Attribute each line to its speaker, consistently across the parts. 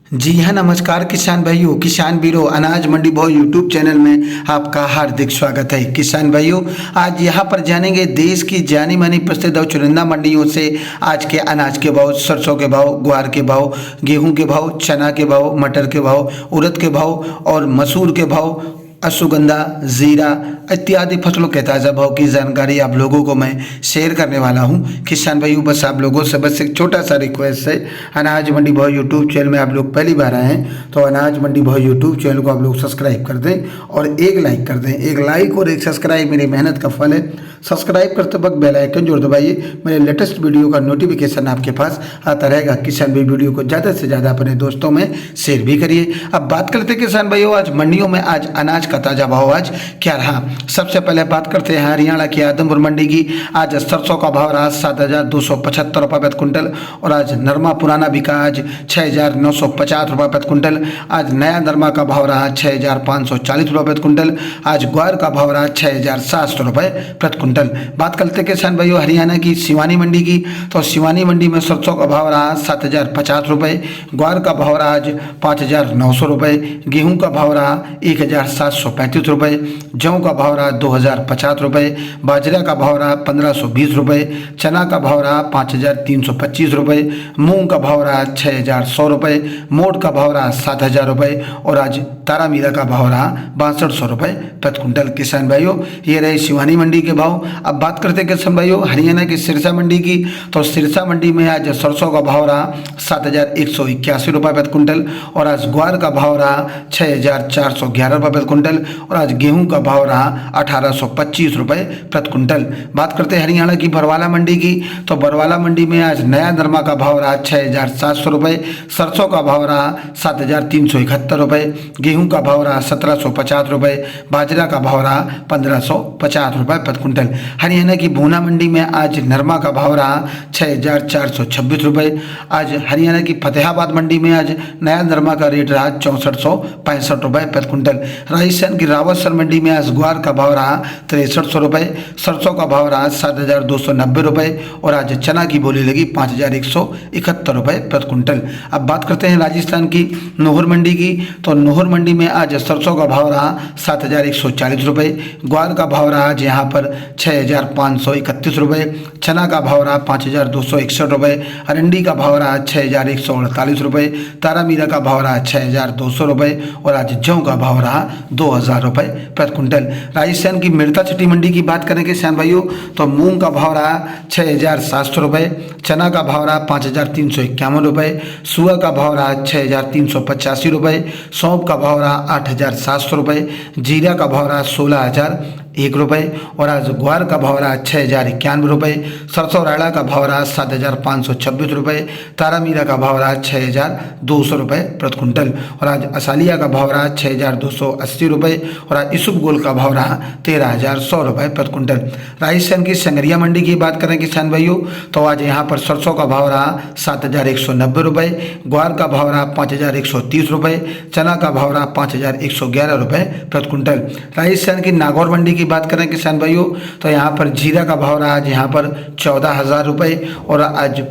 Speaker 1: जी हाँ, नमस्कार किसान भाइयों, किसान वीरों, अनाज मंडी भाव यूट्यूब चैनल में आपका हार्दिक स्वागत है। किसान भाइयों, आज यहाँ पर जानेंगे देश की जानी मानी प्रसिद्ध और चुनिंदा मंडियों से आज के अनाज के भाव, सरसों के भाव, ग्वार के भाव, गेहूं के भाव, चना के भाव, मटर के भाव, उड़द के भाव और मसूर के भाव, अश्वगंधा, जीरा इत्यादि फसलों के ताज़ा भाव की जानकारी आप लोगों को मैं शेयर करने वाला हूं। किसान भाइयों, बस आप लोगों से बस एक छोटा सा रिक्वेस्ट है, अनाज मंडी भाव यूट्यूब चैनल में आप लोग पहली बार आए हैं तो अनाज मंडी भाव यूट्यूब चैनल को आप लोग सब्सक्राइब कर दें और एक लाइक कर दें। एक लाइक और एक सब्सक्राइब मेरी मेहनत का फल है। सब्सक्राइब करते वक्त बेल आइकन जरूर दबाइए, मेरे लेटेस्ट वीडियो का नोटिफिकेशन आपके पास आता रहेगा। किसान भाई वीडियो को ज़्यादा से ज़्यादा अपने दोस्तों में शेयर भी करिए। अब बात करते हैं किसान भाइयों, आज मंडियों में आज अनाज का ताज़ा भाव आज क्या रहा। सबसे पहले बात करते हैं हरियाणा की आदमपुर मंडी की। आज सरसों का भाव रहा 7,275 रुपये प्रति कुंटल और आज नरमा पुराना बिका आज 6,950 रुपये प्रति कुंटल। आज नया नरमा का भाव रहा 6,540 रुपये प्रति कुंटल। आज ग्वार का भाव रहा 6,700 रुपये प्रति कुंटल। बात करते हैं किसान भाइयों हरियाणा की सिवानी मंडी की, तो सिवानी मंडी में सरसों का भाव रहा 7,050 रुपये, ग्वार का भाव रहा आज 5,900 रुपये, गेहूँ का भाव रहा 1,735 रुपये, जौ का भाव रहा 2,050 रुपये, बाजरा का भाव रहा 1,520 रुपये, चना का भाव रहा 5,325 रुपये, मूंग का भाव रहा 6,100 रुपये, मोट का भाव रहा 7,000 रुपये और आज तारा मीरा का भाव रहा 6,200 रुपये प्रति कुंटल। किसान भाइयों, ये रहे शिवानी मंडी के भाव। अब बात करते हैं किसान भाइयों हरियाणा की सिरसा मंडी की, तो सिरसा मंडी में आज सरसों का भाव रहा 7,181 रुपये प्रति कुंटल और आज ग्वार का भाव रहा 6,411 रुपये प्रति कुंटल और आज गेहूं का भाव रहा 1,825 रुपये प्रति कुंटल। बात करते हैं हरियाणा की बरवाला मंडी की, तो बरवाला मंडी में आज नया नरमा का भाव रहा 6,700 रुपये, सरसों का भाव रहा 7,371 रुपये, गेहूं का भाव रहा 1,750 रुपये, बाजरा का भाव रहा 1,550 रुपये प्रति कुंटल। हरियाणा की भूना मंडी में आज नरमा का भाव रहा 6,426 रुपये। आज हरियाणा की फतेहाबाद मंडी में आज नया नरमा का रेट रहा 6,465 रुपये प्रति कुंटल। राजस्थान की रावतसर मंडी में आज ग्वार का भाव रहा 6,300 रुपये, सरसों का भाव रहा 7,290 रुपये और आज चना की बोली लगी 5,171 रुपये प्रति कुंटल। अब बात करते हैं राजस्थान की नोहर मंडी की, तो नोहर मंडी में आज सरसों का भाव रहा 7,140 रुपये, ग्वार का भाव रहा आज यहाँ पर 6,531 रुपये, चना का भाव रहा 5,261 रुपये, अरंडी का भाव रहा 6,148 रुपये, तारा मीरा का भाव रहा 6,200 रुपये और आज जौ का भाव रहा 2,000 रुपये प्रति कुंटल। राजस्थान की मिर्ता छठी मंडी की बात करें किसान भाइयों, तो मूंग का भाव रहा 6,700 रुपये, चना का भाव रहा 5,351 रुपये, सुआ का भाव रहा 6,385 रुपये, सौंफ का भाव रहा 8,700 रुपये, जीरा का भाव रहा 16,001 रुपये और आज ग्वार का भाव रहा 6,091 रुपये, सरसों राड़ा का भाव रहा 7,526 रुपये, तारा मीरा का भाव रहा 6,200 रुपये प्रति कुंटल और आज असालिया का भाव रहा 6,280 रुपये और आज इसुब गोल का भाव रहा 13,100 रुपये प्रति कुंटल। राजस्थान की संगरिया मंडी की बात करें किसान भाइयों, तो आज यहाँ पर सरसों का भाव रहा 7,190 रुपये, ग्वार का भाव रहा 5,130 रुपये, चना का भाव रहा 5,111 रुपये प्रति कुंटल। राजस्थान की नागौर मंडी की बात करें किसान भाइयों, तो यहाँ पर जीरा का भाव रहा आज यहाँ पर 14,000 रुपये और आज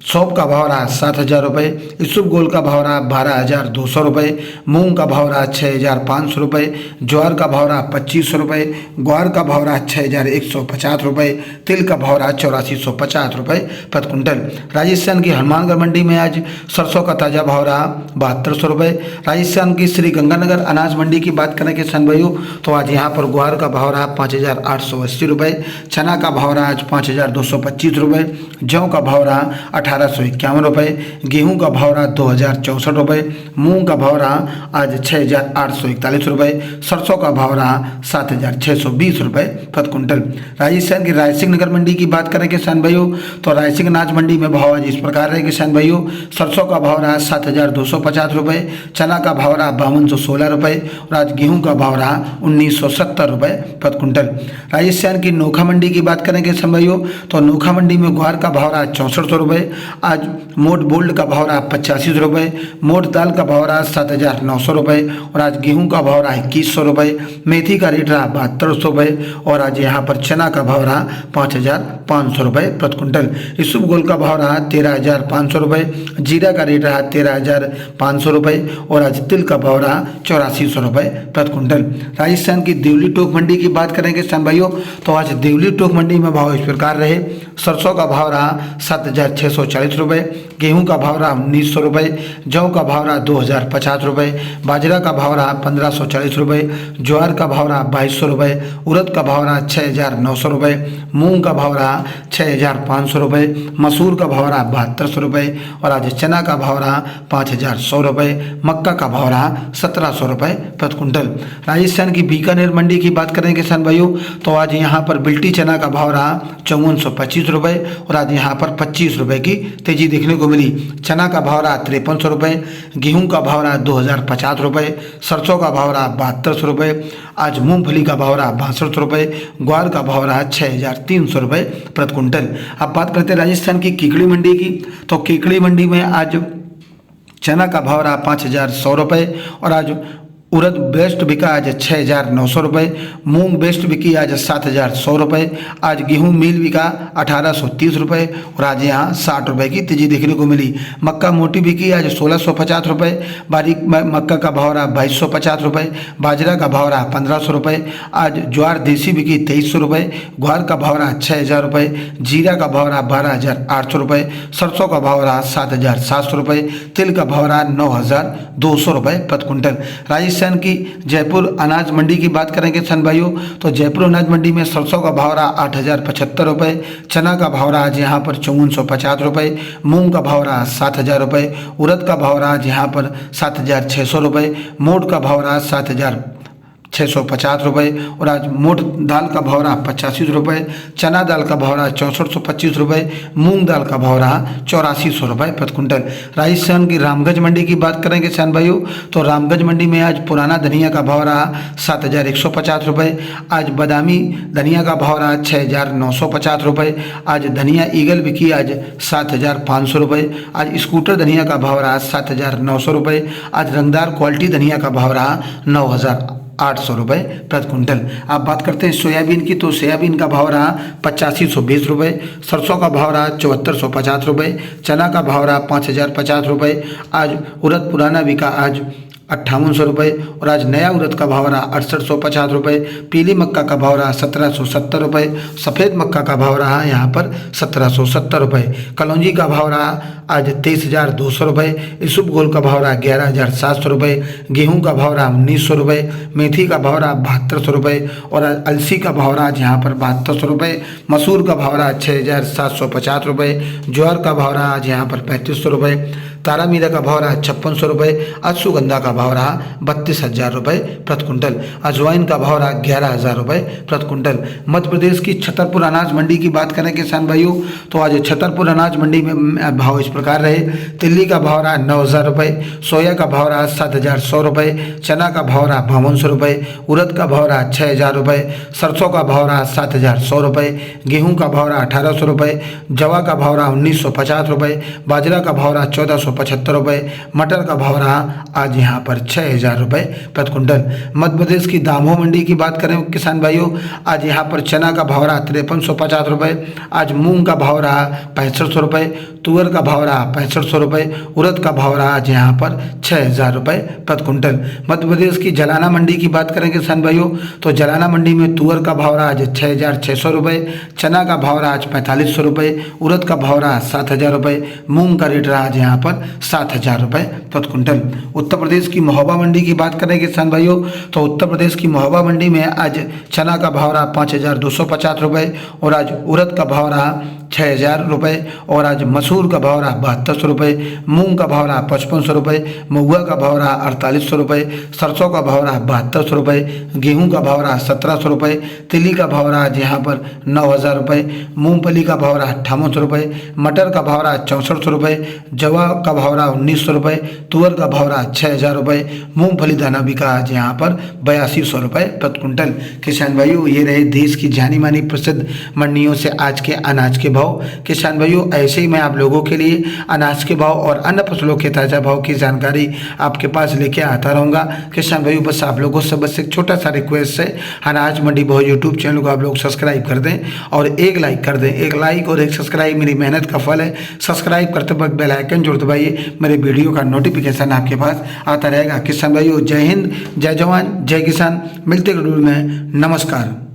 Speaker 1: सौंफ का भाव रहा 7,000 रुपये, इसुब गोल का भाव रहा 12,200 रुपये, मूंग का भाव रहा 6,500 रुपये, ज्वार का भाव रहा 2,500 रुपये, ग्वार का भाव रहा 6,150 रुपये, तिल का भाव रहा 8,450 रुपये प्रति कुंटल। राजस्थान की हनुमानगढ़ मंडी में आज सरसों का ताज़ा भाव रहा 7,200 रुपये। राजस्थान की श्री गंगानगर अनाज मंडी की बात करें किसान भाइयों, तो आज यहाँ पर ग्वार का भाव रहा 5,880 रुपये, चना का भाव रहा आज 5,225 रुपये, जौ का भाव रहा 1,851 रुपये, गेहूं का भाव रहा 2,064 रुपये, मूंग का भाव रहा आज 6,841 रुपये, सरसों का भाव रहा 7,620 रुपये प्रति कुंटल। राजस्थान की रायसिंह नगर मंडी की बात करें किसान भाइयों, तो रायसिंह अनाज मंडी में भाव आज इस प्रकार है किसान भाइयों, सरसों का भाव रहा 7,250 रुपये, चना का भाव रहा 5,216 रुपये और आज गेहूँ का भाव रहा 1,970 रुपये प्रति कुंटल। राजस्थान की नोखा मंडी की बात करें किसान भाइयों, तो नोखा मंडी में ग्वार का भाव रहा 6,400 रुपये, आज मोट बोल्ड का भाव रहा 85 रुपये, मोट दाल का भाव रहा 7,900 रुपये और आज गेहूं का भाव रहा 2100 रुपये, मेथी का रेट रहा 7200 रुपये और आज यहाँ पर चना का भाव रहा 5,500 रुपये प्रति क्विंटल। इसबगोल का भाव रहा 13,500 रुपये, जीरा का रेट रहा 13,500 रुपये और आज तिल का भाव रहा 8400 रुपये प्रति क्विंटल। राजस्थान की देवली टोक मंडी की बात करेंगे किसान भाइयों तो आज देवली टोक मंडी में भाव इस प्रकार रहे। सरसों का भाव रहा 7,640 रुपये, गेहूं का भाव रहा 1900 रुपये, जौ का भाव रहा 2,050 रुपये, बाजरा का भाव रहा 1,540 रुपये, ज्वार का भाव रहा 2,200 रुपये, उड़द का भाव रहा 6,900 रुपये, मूंग का भाव रहा 6,500 रुपये, मसूर का भाव रहा 7,200 रुपये और आज चना का भाव रहा 5,100 रुपये, मक्का का भाव रहा 1,700 रुपये प्रति क्विंटल। राजस्थान की बीकानेर मंडी की बात करें किसान भाइयों तो आज यहाँ पर बिल्टी चना का भाव रहा 5,425 रुपये और आज यहाँ पर 25 रुपये की तेजी देखने को मिली। चना का भाव रहा 5,300 रुपये, गेहूं का भाव रहा 2,050 रुपये, सरसों का भाव रहा 7,200 रुपये, आज मूंगफली का भाव रहा 62 रुपये, ग्वार का भाव रहा 6,300 रुपये प्रति क्विंटल। अब बात करते हैं राजस्थान की कीकड़ी मंडी की तो कीकड़ी मंडी में आज चना का भाव रहा 5,100 रुपये और आज उड़द बेस्ट बिका आज 6,900 रुपये, मूंग बेस्ट बिकी आज 7,100 रुपये, आज गेहूं मील बिका 1,830 रुपये और आज यहाँ 60 रुपये की तेजी देखने को मिली। मक्का मोटी बिकी आज 1,650 रुपये, बारीक मक्का का भाव रहा 2,250 रुपये, बाजरा का भाव रहा 1,500 रुपये, आज ज्वार देसी बिकी 2,300 रुपये, ग्वार का भाव रहा 6,000 रुपये, जीरा का भाव रहा 12,800 रुपये, सरसों का भाव रहा 7,700 रुपये, तिल का भाव रहा 9,200 रुपये प्रति क्विंटल। राजस्थान की जयपुर अनाज मंडी की बात करेंगे किसान भाइयों तो जयपुर अनाज मंडी में सरसों का भाव रहा 8,075 रुपये, चना का भाव रहा आज यहाँ पर 5,450 रुपये, मूंग का भाव रहा 7,000 रुपये, उड़द का भाव रहा आज यहाँ पर 7,600 रुपये, मोट का भाव रहा 7,650 रुपये और आज मोट दाल का भाव रहा 85 रुपये, चना दाल का भाव रहा 6,425 रुपये, मूंग दाल का भाव रहा 8,400 रुपये प्रति क्विंटल। राजस्थान की रामगंज मंडी की बात करेंगे किसान भाइयों तो रामगंज मंडी में आज पुराना धनिया का भाव रहा 7,150 रुपये, आज बादामी धनिया का भाव रहा 6,950 रुपये, आज धनिया ईगल बिकी आज 7,500 रुपये, आज स्कूटर धनिया का भाव रहा 7,900 रुपये, आज रंगदार क्वालिटी धनिया का भाव रहा 9,800 रुपये प्रति क्विंटल। आप बात करते हैं सोयाबीन की तो सोयाबीन का भाव रहा 8,520 रुपये, सरसों का भाव रहा 7,450 रुपये, चना का भाव रहा 5,050 रुपये, आज उड़द पुराना बिका आज 5,800 रुपये और आज नया उड़द का भाव रहा 6,850 रुपये, पीली मक्का का भाव रहा 1,770 रुपये, सफ़ेद मक्का का भाव रहा यहाँ पर 1,770 रुपये, कलौंजी का भाव रहा आज 23,200 रुपये, इसबगोल का भाव रहा 11,700 रुपये, गेहूं का भाव रहा 1,900 रुपये, मेथी का भाव रहा 7,200 रुपये और अलसी का भाव रहा आज यहाँ पर 7,200 रुपये, मसूर का भाव रहा 6,750 रुपये, ज्वार का भाव रहा आज यहाँ पर 3,500 रुपये, तारा मीरा का भाव रहा 5,600 रुपये, अश्वगंधा का भाव रहा 32,000 रुपये प्रति क्विंटल, अजवाइन का भाव रहा 11,000 रुपये प्रति क्विंटल। मध्य प्रदेश की छतरपुर अनाज मंडी की बात करें किसान भाइयों तो आज छतरपुर अनाज मंडी में भाव इस प्रकार रहे। तिल्ली का भाव रहा 9,000 रुपये, सोया का भाव रहा 7,100 रुपये, चना का भाव रहा 5200 रुपये, उड़द का भाव रहा 6,000 रुपये, सरसों का भाव रहा 7,100 रुपये, गेहूँ का भाव रहा 1,800 रुपये, जवा का भाव रहा 1,950 रुपये, बाजरा का भाव रहा 1,475 रुपये, मटर का भाव रहा आज यहाँ पर 6,000 रुपये प्रति क्विंटल। मध्य प्रदेश की दामोह मंडी की बात करें किसान भाइयों आज यहाँ पर चना का भाव रहा 5,350 रुपये, आज मूंग का भाव रहा 6,500 रुपये, तुअर का भाव रहा 6,500 रुपये, उड़द का भाव रहा आज यहाँ पर 6,000 रुपये प्रति क्विंटल। मध्य प्रदेश की जलाना मंडी की बात करें किसान भाइयों तो जलाना मंडी में तुअर का भाव रहा आज 6,600 रुपये, चना का भाव रहा आज 4,500 रुपये, उड़द का भाव रहा 7,000 रुपये, मूंग का रेट रहा आज यहाँ पर 7,000 रुपये प्रति क्विंटल। उत्तर प्रदेश की महोबा मंडी की बात करें किसान भाइयों तो उत्तर प्रदेश की महोबा मंडी में आज चना का भाव रहा 5,250 रुपये और आज उड़द का भाव रहा 6,000 रुपये और आज मसूर का भाव रहा 7,200 रुपये, मूंग का भाव रहा 5,500 रुपये, महुआ का भाव रहा 4,800 रुपये, सरसों का भाव रहा 7,200 रुपये, गेहूं का भाव रहा 1,700 रुपये, तिली का भाव रहा आज यहाँ पर 9,000 रुपये, मूंगफली का भाव रहा 5,800 रुपये, मटर का भाव रहा 6,400 रुपये, जवा का भाव रहा 1,900 रुपये, तुअर का भाव रहा 6,000 रुपये, मूंगफली दाना बिका आज यहाँ पर 8,200 रुपये प्रति क्विंटल। किसान भाइयों ये रहे देश की जानी मानी प्रसिद्ध मंडियों से आज के अनाज के भाव। किसान भाइयों, ऐसे ही मैं आप लोगों के लिए अनाज के भाव और अन्य फसलों के ताज़ा भाव की जानकारी आपके पास लेके आता रहूँगा। किसान भाइयों, बस आप लोगों से बस एक छोटा सा रिक्वेस्ट है, अनाज मंडी भाव यूट्यूब चैनल को आप लोग सब्सक्राइब कर दें और एक लाइक कर दें। एक लाइक और एक सब्सक्राइब मेरी मेहनत का फल है। सब्सक्राइब करते वक्त बेल आइकन जरूर दबाइए, मेरे वीडियो का नोटिफिकेशन आपके पास आता रहेगा। किसान भाइयों, जय हिंद, जय जवान, जय किसान। मिलते हैं, नमस्कार।